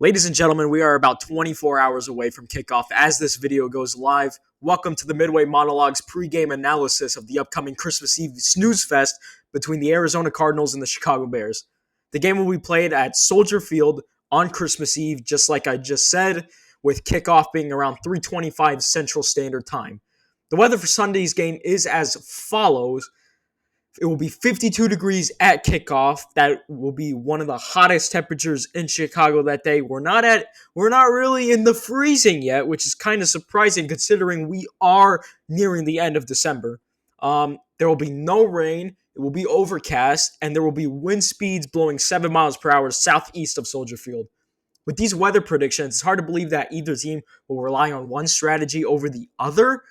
Ladies and gentlemen, we are about 24 hours away from kickoff as this video goes live. Welcome to the Midway Monologues pregame analysis of the upcoming Christmas Eve snooze fest between the Arizona Cardinals and the Chicago Bears. The game will be played at Soldier Field on Christmas Eve, just like I just said, with kickoff being around 3:25 Central Standard Time. The weather for Sunday's game is as follows. It will be 52 degrees at kickoff. That will be one of the hottest temperatures in Chicago that day. We're not really in the freezing yet, which is kind of surprising considering we are nearing the end of December. There will be no rain. It will be overcast, and there will be wind speeds blowing 7 miles per hour southeast of Soldier Field. With these weather predictions, it's hard to believe that either team will rely on one strategy over the other,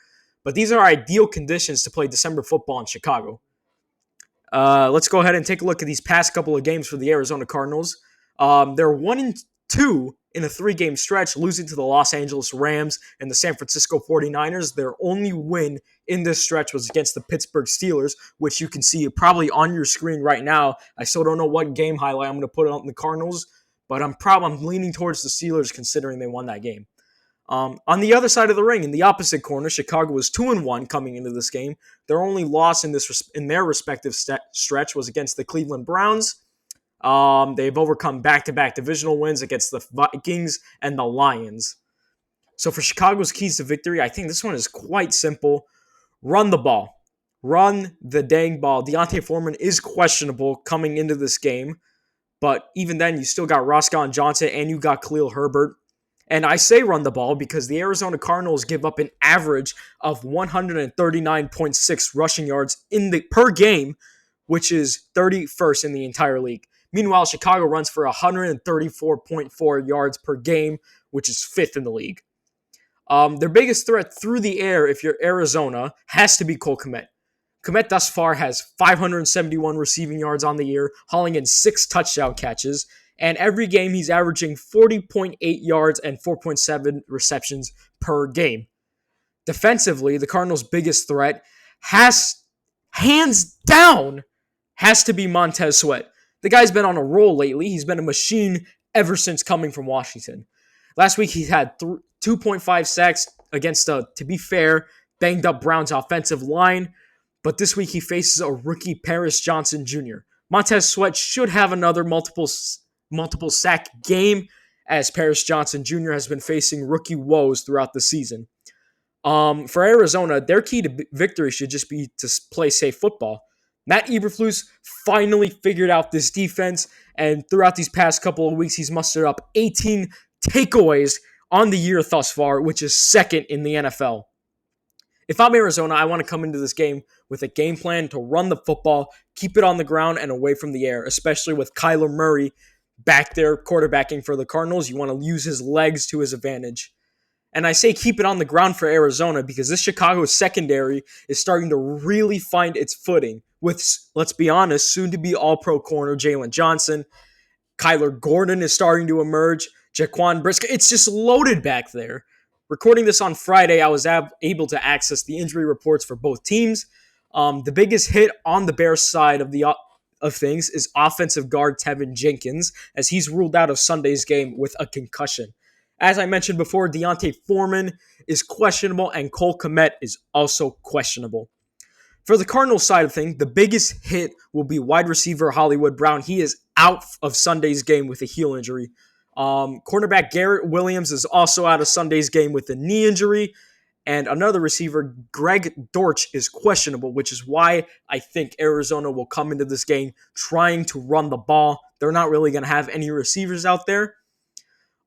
but these are ideal conditions to play December football in Chicago. Let's go ahead and take a look at these past couple of games for the Arizona Cardinals. They're 1-2 in a 3-game stretch, losing to the Los Angeles Rams and the San Francisco 49ers. Their only win in this stretch was against the Pittsburgh Steelers, which you can see probably on your screen right now. I still don't know what game highlight I'm going to put on the Cardinals, but I'm leaning towards the Steelers considering they won that game. On the other side of the ring, in the opposite corner, Chicago was 2-1 coming into this game. Their only loss in their respective stretch was against the Cleveland Browns. They've overcome back-to-back divisional wins against the Vikings and the Lions. So for Chicago's keys to victory, I think this one is quite simple. Run the ball. Run the dang ball. Deontay Foreman is questionable coming into this game, but even then, you still got Roscoe Johnson and you got Khalil Herbert. And I say run the ball because the Arizona Cardinals give up an average of 139.6 rushing yards per game, which is 31st in the entire league. Meanwhile, Chicago runs for 134.4 yards per game, which is 5th in the league. Their biggest threat through the air, if you're Arizona, has to be Cole Kmet. Kmet thus far has 571 receiving yards on the year, hauling in 6 touchdown catches. And every game, he's averaging 40.8 yards and 4.7 receptions per game. Defensively, the Cardinals' biggest threat hands down, has to be Montez Sweat. The guy's been on a roll lately. He's been a machine ever since coming from Washington. Last week, he had 2.5 sacks against to be fair, banged-up Browns offensive line. But this week, he faces a rookie Paris Johnson Jr. Montez Sweat should have another multiple sack game, as Paris Johnson Jr. has been facing rookie woes throughout the season. For Arizona, their key to victory should just be to play safe football. Matt Eberflus finally figured out this defense, and throughout these past couple of weeks, he's mustered up 18 takeaways on the year thus far, which is 2nd in the NFL. If I'm Arizona, I want to come into this game with a game plan to run the football, keep it on the ground and away from the air, especially with Kyler Murray back there quarterbacking for the Cardinals. You want to use his legs to his advantage. And I say keep it on the ground for Arizona because this Chicago secondary is starting to really find its footing with, let's be honest, soon-to-be all-pro corner Jalen Johnson. Kyler Gordon is starting to emerge. Jaquan Brisker. It's just loaded back there. Recording this on Friday, I was able to access the injury reports for both teams. The biggest hit on the Bears side of things is offensive guard Tevin Jenkins, as he's ruled out of Sunday's game with a concussion. As I mentioned before, Deontay Foreman is questionable, and Cole Kmet is also questionable. For the Cardinals side of things, the biggest hit will be wide receiver Hollywood Brown. He is out of Sunday's game with a heel injury. Cornerback Garrett Williams is also out of Sunday's game with a knee injury. And another receiver, Greg Dortch, is questionable, which is why I think Arizona will come into this game trying to run the ball. They're not really going to have any receivers out there.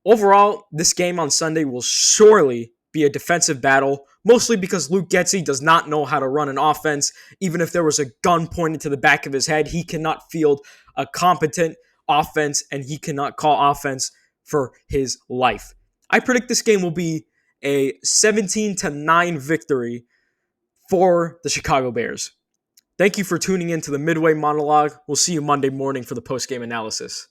Overall, this game on Sunday will surely be a defensive battle, mostly because Luke Getsy does not know how to run an offense. Even if there was a gun pointed to the back of his head, he cannot field a competent offense, and he cannot call offense for his life. I predict this game will be a 17-9 victory for the Chicago Bears. Thank you for tuning in to the Midway Monologue. We'll see you Monday morning for the post-game analysis.